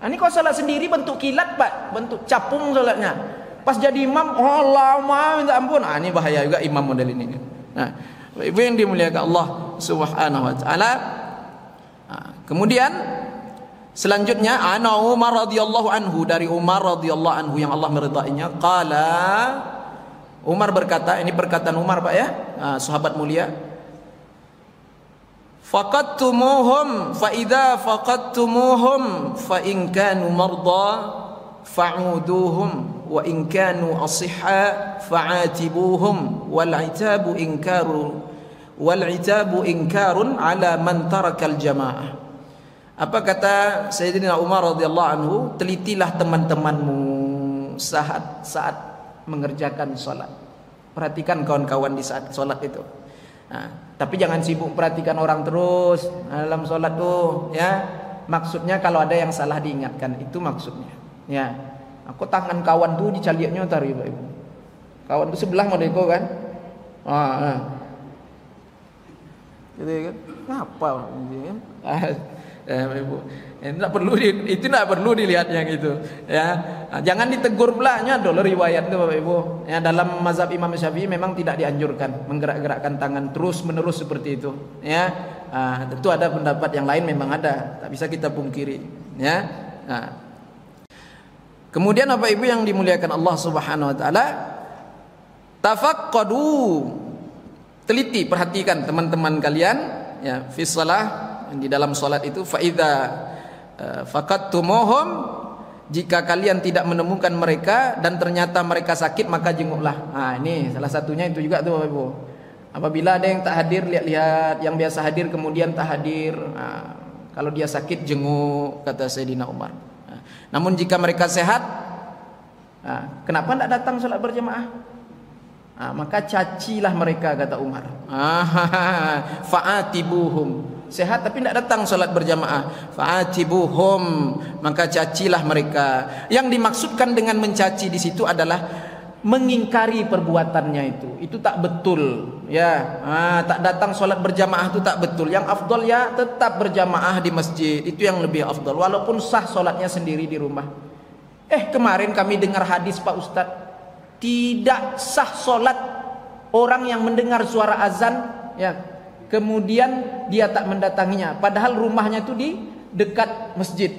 ini kalau sholat sendiri bentuk kilat Pak, bentuk capung sholatnya. Pas jadi imam, oh lama minta ampun. Ini bahaya juga imam model ini. Nah, ibu yang dimuliakan Allah Subhanahu wa taala. Kemudian selanjutnya ana Umar radhiyallahu anhu, dari Umar radhiyallahu anhu yang Allah meridainya, qala, Umar berkata, ini perkataan Umar Pak ya, sahabat mulia. Faqadtumuhum fa idza faqadtumuhum fa in kanu marda fa'uduhum wa in kanu asihha fa'atibuhum wal 'itabu inkarun ala man tarakal jamaah. Apa kata Sayyidina Umar radhiyallahu anhu, telitilah teman-temanmu saat mengerjakan salat. Perhatikan kawan-kawan di saat salat itu. Tapi jangan sibuk perhatikan orang terus dalam salat tuh ya. Maksudnya kalau ada yang salah diingatkan, itu maksudnya. Ya. Aku tangan kawan tuh dicaliaknya tari Bapak Ibu. Kawan tuh sebelah modeko kan? Gitu kan? Ngapa kan? Ibu. Itu tidak perlu dilihat yang itu. Ya, jangan ditegur belanya dulu riwayat itu Bapak Ibu. Ya, dalam mazhab Imam Syafi'i memang tidak dianjurkan menggerak-gerakkan tangan terus menerus seperti itu. Ya, tentu ada pendapat yang lain memang ada, tak bisa kita pungkiri. Ya. Kemudian Bapak Ibu yang dimuliakan Allah Subhanahu wa taala, tafaqqadu, teliti, perhatikan teman-teman kalian ya fi shalah, di dalam salat itu, fa idza faqadtumuhum, jika kalian tidak menemukan mereka dan ternyata mereka sakit maka jenguklah. Ini salah satunya itu juga tuh Bapak Ibu. Apabila ada yang tak hadir, lihat-lihat, yang biasa hadir kemudian tak hadir. Kalau dia sakit jenguk kata Sayyidina Umar. Namun jika mereka sehat, kenapa tidak datang salat berjamaah? Maka cacilah mereka kata Umar. Fa'atibuhum, sehat tapi tidak datang salat berjamaah. Fa'atibuhum, maka cacilah mereka. Yang dimaksudkan dengan mencaci di situ adalah mengingkari perbuatannya itu tak betul ya. Tak datang salat berjamaah itu tak betul. Yang afdal ya tetap berjamaah di masjid, itu yang lebih afdal walaupun sah salatnya sendiri di rumah. Kemarin kami dengar hadis Pak Ustadz, tidak sah salat orang yang mendengar suara azan ya, kemudian dia tak mendatanginya padahal rumahnya itu di dekat masjid.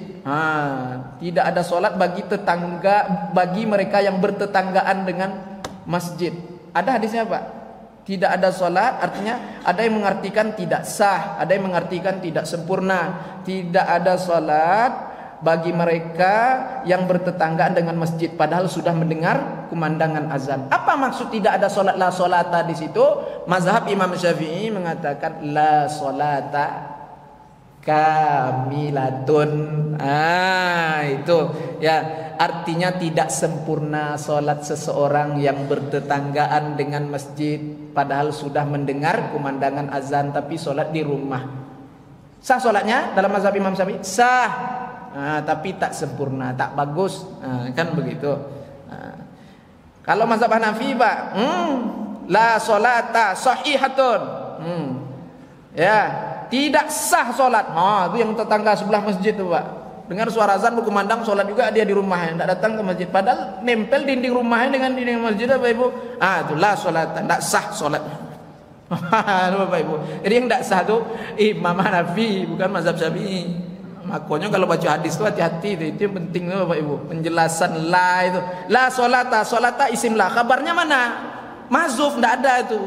Tidak ada salat bagi tetangga, bagi mereka yang bertetanggaan dengan masjid. Ada hadisnya Pak? Tidak ada salat, artinya ada yang mengartikan tidak sah, ada yang mengartikan tidak sempurna. Tidak ada salat bagi mereka yang bertetanggaan dengan masjid padahal sudah mendengar kumandangan azan. Apa maksud tidak ada salat, la salata di situ? Mazhab Imam Syafi'i mengatakan la salata kamilatun. Itu ya, artinya tidak sempurna salat seseorang yang bertetanggaan dengan masjid padahal sudah mendengar kumandangan azan tapi salat di rumah. Sah salatnya dalam mazhab Imam Syafi'i? Sah. Tapi tak sempurna, tak bagus, kan begitu. Kalau mazhab Hanafi Pak, la salata sahihatun, ya tidak sah salat. Itu yang tetangga sebelah masjid tuh Pak, dengar suara azan berkumandang, salat juga dia di rumahnya, tidak datang ke masjid padahal nempel dinding rumahnya dengan dinding masjid Bapak Ibu. Itu la salata, tidak sah salatnya. Bapak Ibu, jadi yang tidak sah itu Imam Hanafi, bukan mazhab Syafi'i. Makanya kalau baca hadis itu hati-hati, itu yang penting Bapak Ibu. Penjelasan la itu, la solata, solata isim la, kabarnya mana? Mazuf, tidak ada itu.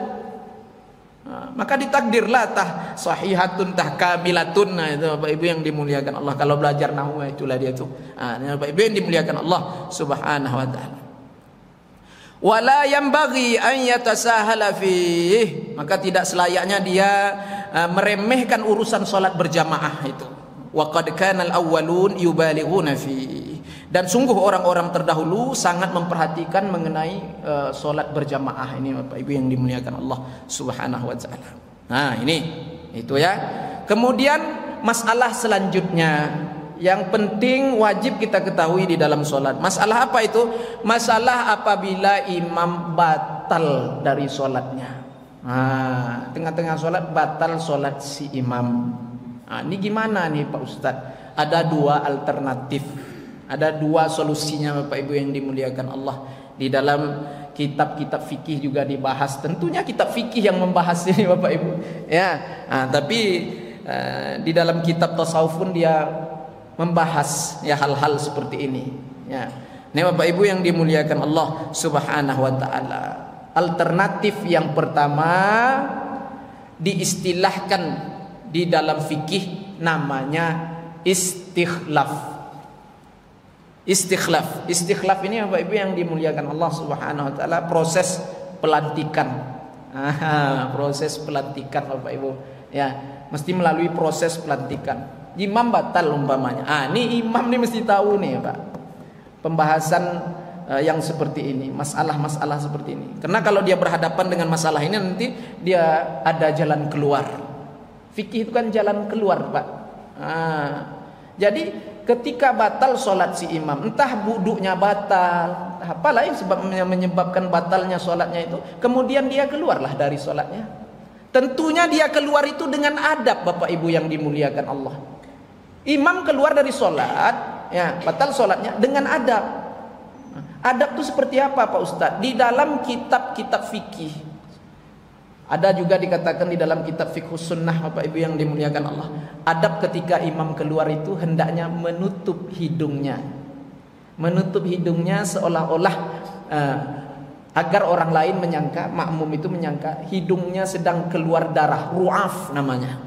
Maka ditakdirlah tah sahihatun tah kamilatun. Nah, itu Bapak Ibu yang dimuliakan Allah. Kalau belajar nahwu itulah dia tuh. Ini Bapak Ibu yang dimuliakan Allah Subhanahu wa taala. Wala yanbaghi an yatasahala fih. Maka tidak selayaknya dia meremehkan urusan salat berjamaah itu. Wa qad kana al-awwalun yubalighuna fi. Dan sungguh orang-orang terdahulu sangat memperhatikan mengenai salat berjamaah ini Bapak Ibu yang dimuliakan Allah Subhanahu wa taala. Nah, ini itu ya. Kemudian masalah selanjutnya yang penting wajib kita ketahui di dalam salat. Masalah apa itu? Masalah apabila imam batal dari salatnya. Tengah-tengah salat batal salat si imam. Ini gimana nih Pak Ustadz? Ada dua alternatif. Ada dua solusinya Bapak Ibu yang dimuliakan Allah. Di dalam kitab-kitab fikih juga dibahas. Tentunya kitab fikih yang membahas ini Bapak Ibu. Ya, tapi di dalam kitab tasawuf pun dia membahas ya hal-hal seperti ini. Ya, ini Bapak Ibu yang dimuliakan Allah Subhanahu wa taala. Alternatif yang pertama diistilahkan di dalam fikih namanya istikhlaf. Istikhlaf ini Bapak Ibu yang dimuliakan Allah Subhanahu wa taala, proses pelantikan. Proses pelantikan Bapak Ibu. Ya, mesti melalui proses pelantikan. Imam batal umpamanya. Ini imam nih mesti tahu nih Pak. Pembahasan yang seperti ini, masalah-masalah seperti ini. Karena kalau dia berhadapan dengan masalah ini nanti dia ada jalan keluar. Fikih itu kan jalan keluar Pak. Jadi ketika batal sholat si imam, entah wuduknya batal, entah apa lain sebabnya menyebabkan batalnya sholatnya itu, kemudian dia keluarlah dari sholatnya. Tentunya dia keluar itu dengan adab Bapak Ibu yang dimuliakan Allah. Imam keluar dari sholat, ya batal sholatnya dengan adab. Adab itu seperti apa Pak Ustadz? Di dalam kitab-kitab fikih ada juga dikatakan di dalam kitab Fiqhus Sunnah Bapak Ibu yang dimuliakan Allah. Adab ketika imam keluar itu hendaknya menutup hidungnya. Menutup hidungnya seolah-olah agar orang lain menyangka, makmum itu menyangka hidungnya sedang keluar darah. Ru'af namanya.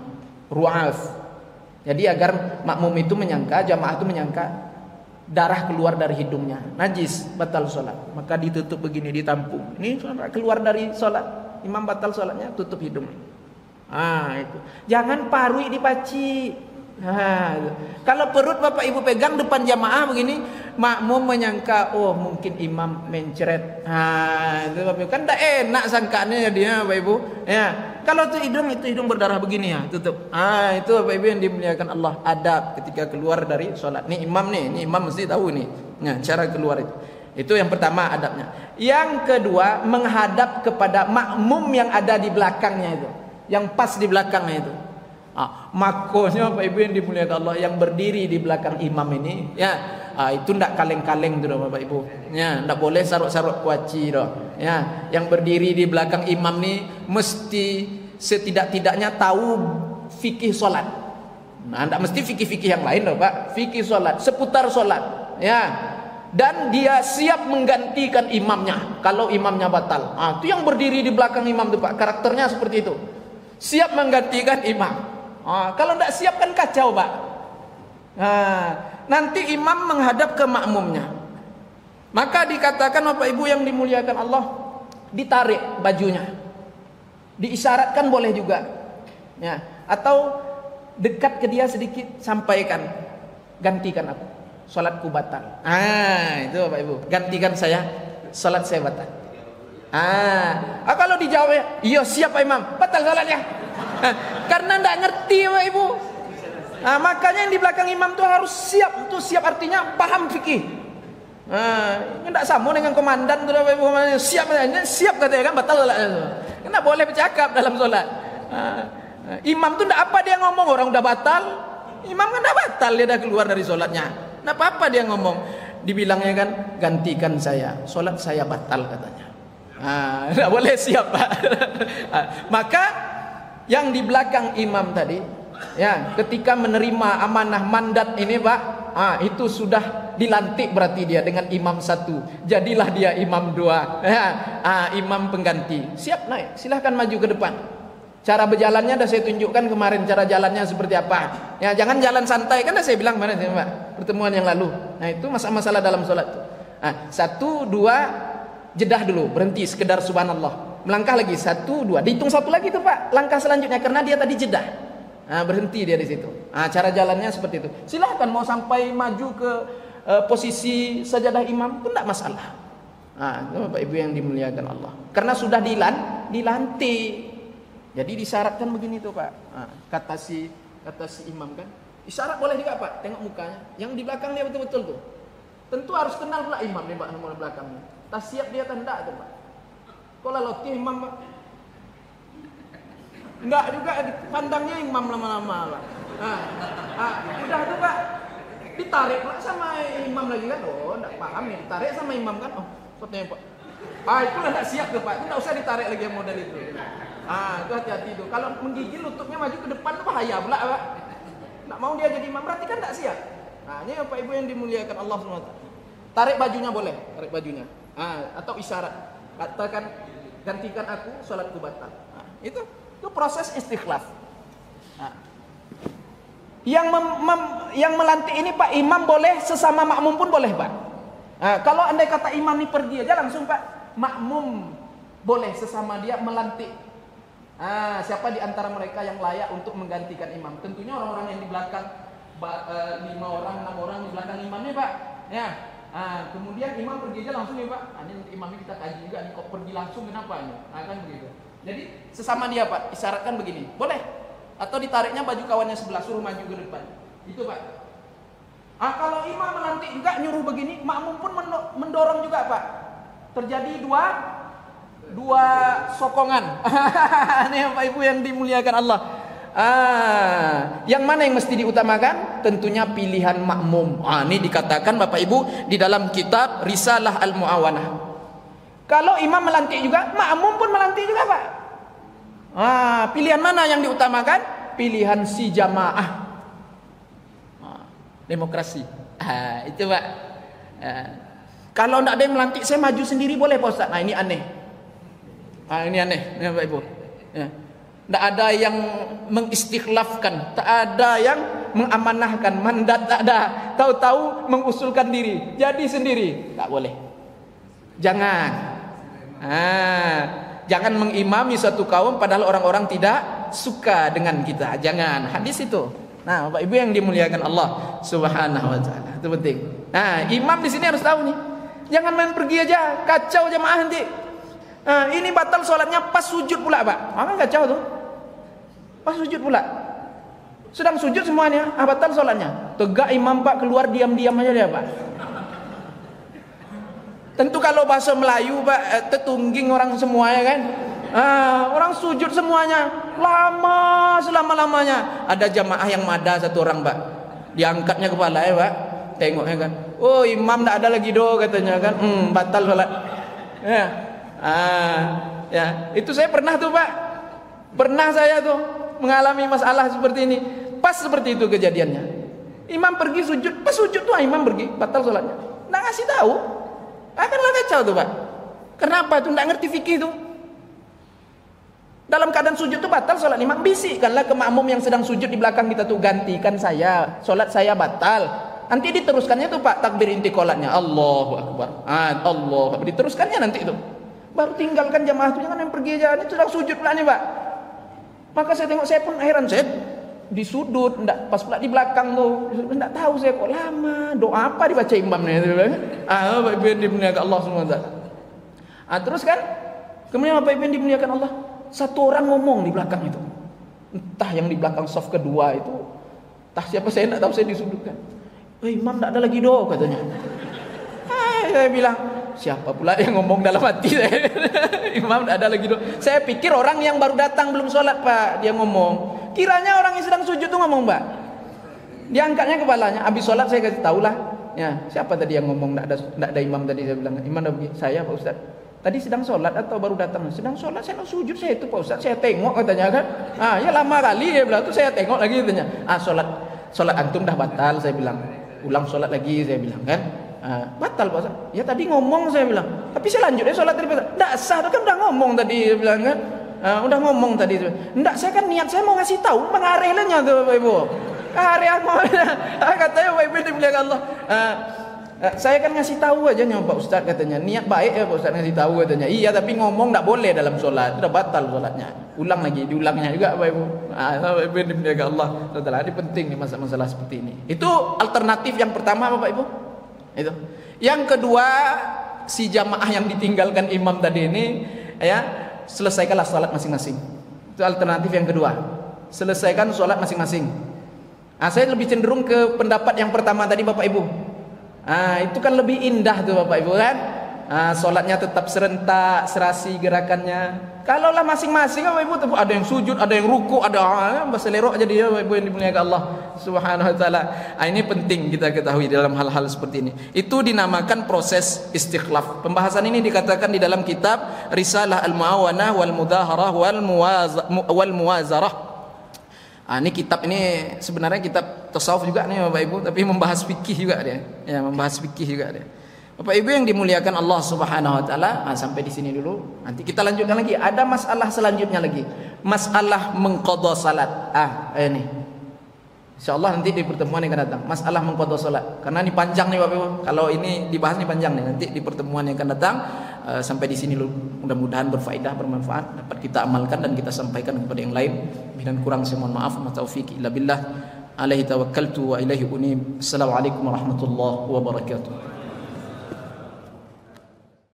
Ru'af. Jadi agar makmum itu menyangka, jamaah itu menyangka darah keluar dari hidungnya. Najis, batal sholat. Maka ditutup begini, ditampung. Ini keluar dari sholat. Imam batal sholatnya, tutup hidung. Itu. Jangan parui dipaci. Kalau perut Bapak Ibu pegang depan jamaah begini, makmum menyangka, oh mungkin imam mencret. Itu Bapak Ibu. Kan tak enak sangkaannya dia Bapak Ibu. Ya. Kalau itu hidung berdarah begini ya, tutup. Itu Bapak Ibu yang dimuliakan Allah. Adab ketika keluar dari sholat. Ini imam mesti tahu nih. Nah, cara keluar itu. Itu yang pertama adabnya. Yang kedua, menghadap kepada makmum yang ada di belakangnya itu, yang pas di belakangnya itu. Makonya Bapak Ibu yang dimuliakan Allah, yang berdiri di belakang imam ini, ya, itu ndak kaleng-kaleng tuh Bapak Ibu. Ya, ndak boleh saruk-saruk kuaci doh. Ya, yang berdiri di belakang imam nih mesti setidak-tidaknya tahu fikih salat. Ndak mesti fikih-fikih yang lain doh, Pak. Fikih salat, seputar salat. Ya. Dan dia siap menggantikan imamnya kalau imamnya batal. Itu yang berdiri di belakang imam itu Pak, karakternya seperti itu. Siap menggantikan imam. Kalau tidak siap kan kacau Pak. Nanti imam menghadap ke makmumnya. Maka dikatakan Bapak Ibu yang dimuliakan Allah, ditarik bajunya. Diisyaratkan boleh juga. Ya, atau dekat ke dia sedikit, sampaikan, gantikan aku. Salatku batal. Itu Bapak Ibu. Gantikan saya, salat saya batal. Kalau dijawab, iya siap Pak Imam, batal salatnya. Karena tidak ngerti Bapak Ibu. Makanya yang di belakang imam itu harus siap. Itu siap artinya paham fikih. Ini tidak sama dengan komandan tuh Bapak Ibu. Siap katanya kan batal salatnya. Karena boleh bercakap dalam salat. Imam itu tidak apa dia ngomong, orang udah batal. Imam kan tidak batal, dia dah keluar dari salatnya. Nah apa dia ngomong, dibilangnya kan gantikan saya, solat saya batal katanya. Tidak boleh siap Pak. Maka yang di belakang imam tadi, ya ketika menerima amanah mandat ini Pak, itu sudah dilantik berarti dia dengan imam satu, jadilah dia imam dua, imam pengganti. Siap naik, silahkan maju ke depan. Cara berjalannya dah saya tunjukkan kemarin, cara jalannya seperti apa. Ya, jangan jalan santai, kan dah saya bilang kemarin Pak, pertemuan yang lalu. Nah, itu masalah dalam sholat tuh. Nah, 1, 2, jedah dulu, berhenti sekedar subhanallah. Melangkah lagi 1, 2, dihitung 1 lagi tuh Pak, langkah selanjutnya karena dia tadi jedah. Nah, berhenti dia di situ. Nah, cara jalannya seperti itu. Silahkan mau sampai maju ke posisi sajadah imam itu tidak masalah. Nah, itu Bapak Ibu yang dimuliakan Allah. Karena sudah dilantik. Jadi disyaratkan begini tuh Pak. Nah, kata si imam kan, isyarat boleh juga Pak, tengok mukanya. Yang di belakang dia betul-betul tuh. Tentu harus kenal pula imam di belakangnya. Tak siap dia tanda tuh Pak. Kalau lotih imam Pak, enggak juga pandangnya imam lama-lama Pak. Udah tuh Pak, ditarik pula sama imam lagi kan. Oh, enggak paham ya, ditarik sama imam kan. Oh, katanya Pak. Itulah enggak siap tuh Pak. Itu enggak usah ditarik lagi yang model itu. Itu hati-hati tuh. Kalau menggigil lututnya maju ke depan itu bahaya pula Pak. Enggak mau dia jadi imam berarti kan enggak siap. Ini Bapak Ibu yang dimuliakan Allah SWT. Tarik bajunya boleh, tarik bajunya. Atau isyarat. Katakan gantikan aku, salatku batal. Itu proses istikhlaf. Yang melantik ini Pak imam boleh, sesama makmum pun boleh Pak. Kalau andai kata imam ini pergi aja langsung Pak, makmum boleh sesama dia melantik. Siapa di antara mereka yang layak untuk menggantikan imam? Tentunya orang-orang yang di belakang 5 orang, 6 orang di belakang imamnya Pak. Ya. Kemudian imam pergi aja langsung ya Pak. Ini untuk imamnya kita kaji juga nih, kok pergi langsung kenapa ini? Kan begitu. Jadi sesama dia Pak, isyaratkan begini. Boleh. Atau ditariknya baju kawannya sebelah, suruh maju ke depan. Itu Pak. Kalau imam melantik juga nyuruh begini, makmum pun mendorong juga Pak. Terjadi dua sokongan. Ini Bapak Ibu yang dimuliakan Allah. Yang mana yang mesti diutamakan? Tentunya pilihan makmum. Ini dikatakan Bapak Ibu di dalam kitab Risalah Al-Mu'awanah. Kalau imam melantik juga, makmum pun melantik juga Pak. Pilihan mana yang diutamakan? Pilihan si jamaah. Demokrasi. Itu Pak. Kalau tidak ada yang melantik, saya maju sendiri boleh Pak Ustaz. Ini aneh. Ini aneh, Bapak Ibu. Tak ada yang mengistikhlafkan, tak ada yang mengamanahkan, mandat tak ada. Tahu-tahu mengusulkan diri, jadi sendiri, tak boleh. Jangan. Jangan mengimami suatu kaum padahal orang-orang tidak suka dengan kita. Jangan. Hadis itu. Nah, Bapak Ibu yang dimuliakan Allah Subhanahu wa taala. Itu penting. Imam di sini harus tahu nih. Jangan main pergi aja, kacau jamaah nanti. Ini batal sholatnya pas sujud pula Pak. Kan kacau tuh. Pas sujud pula. Sedang sujud semuanya, batal sholatnya. Tegak imam Pak, keluar diam-diam aja dia Pak. Tentu kalau bahasa Melayu Pak, tetungging orang semua ya kan. Orang sujud semuanya lama, selama-lamanya. Ada jamaah yang mada satu orang Pak, diangkatnya kepala ya Pak, tengoknya kan, oh imam tak ada lagi do katanya kan, batal sholat. Ya, itu saya pernah tuh Pak, pernah saya tuh mengalami masalah seperti ini. Pas seperti itu kejadiannya. Imam pergi sujud, pas sujud tuh imam pergi, batal sholatnya. Nggak ngasih tahu, akanlah kacau tuh Pak. Kenapa tuh? Nggak ngerti fikih tuh. Dalam keadaan sujud tuh batal sholat imam, bisikkanlah ke makmum yang sedang sujud di belakang kita tuh, gantikan saya, sholat saya batal. Nanti diteruskannya tuh Pak, takbir intiqalatnya, Allahu Akbar, Allahu Akbar, diteruskannya nanti itu. Baru tinggalkan jamaah itu, jangan yang pergi aja, ini sedang sujud pula nih Pak. Maka saya tengok, saya pun heran, saya di sudut, enggak, pas pula di belakang tuh, enggak tahu saya kok lama, doa apa dibaca imamnya itu. Bapak Ibu yang dimuliakan Allah SWT. Terus kan, kemudian Bapak Ibu yang dimuliakan Allah, satu orang ngomong di belakang itu, entah yang di belakang saf kedua itu, entah siapa, saya enggak tahu, saya disudutkan. Imam enggak ada lagi do katanya. Saya bilang, siapa pula yang ngomong dalam hati saya? Imam enggak ada lagi do. Saya pikir orang yang baru datang belum sholat Pak, dia ngomong. Kiranya orang yang sedang sujud tuh ngomong Pak. Dia angkatnya kepalanya. Habis sholat saya kasih tahu lah. Ya, siapa tadi yang ngomong enggak ada imam tadi? Saya bilang, imam saya Pak Ustaz. Tadi sedang sholat atau baru datang? Sedang sholat, saya sujud, saya itu Pak Ustaz, saya tengok katanya kan. Ya lama kali dia bilang, tuh saya tengok lagi katanya. Sholat antum dah batal, saya bilang. Ulang sholat lagi, saya bilang kan. Batal Pak Ustaz. Ya tadi ngomong, saya bilang. Tapi saya lanjut ya sholat tadi Pak Ustaz. Nggak sah, kan udah ngomong tadi, saya bilang kan. Udah ngomong tadi tuh. Enggak, saya kan niat saya mau ngasih tahu, mengarehnya tuh Bapak Ibu. Areh aku. Katanya Bapak Ibu dimuliakan Allah. Saya kan ngasih tahu aja Pak Ustaz katanya. Niat baik ya Pak Ustaz ngasih tahu katanya. Iya, tapi ngomong enggak boleh dalam sholat. Sudah batal sholatnya. Ulang lagi, diulangnya juga Bapak Ibu. Bapak Ibu dimuliakan Allah. Ini penting nih masalah seperti ini. Itu alternatif yang pertama Bapak Ibu. Itu. Yang kedua, si jamaah yang ditinggalkan imam tadi ini ya, selesaikanlah sholat masing-masing. Itu alternatif yang kedua. Selesaikan sholat masing-masing. Saya lebih cenderung ke pendapat yang pertama tadi Bapak Ibu. Itu kan lebih indah tuh Bapak Ibu kan. Sholatnya tetap serentak, serasi gerakannya. Kalau lah masing-masing Bapak Ibu, ada yang sujud, ada yang ruku, ada berselerok aja dia Bapak Ibu yang dimuliakan Allah Subhanahu wa taala. Ini penting kita ketahui dalam hal-hal seperti ini. Itu dinamakan proses istikhlaf. Pembahasan ini dikatakan di dalam kitab Risalah Al-Muawanah wal Mudaharah wal Muwazarah. Ini kitab ini sebenarnya kitab tasawuf juga nih Bapak Ibu, tapi membahas fikih juga dia. Ya, membahas fikih juga dia. Bapak Ibu yang dimuliakan Allah Subhanahu wa taala, sampai di sini dulu. Nanti kita lanjutkan lagi. Ada masalah selanjutnya lagi. Masalah mengqadha salat. Ini. Insyaallah nanti di pertemuan yang akan datang. Masalah mengqadha salat. Karena ini panjang nih Bapak Ibu. Kalau ini dibahas ini panjang nih. Nanti di pertemuan yang akan datang. Sampai di sini dulu. Mudah-mudahan berfaedah, bermanfaat, dapat kita amalkan dan kita sampaikan kepada yang lain. Dan kurang saya mohon maaf. Wa taufiq illa billah. Alaihi tawakkaltu wa ilaihi unib. Assalamualaikum warahmatullahi wabarakatuh.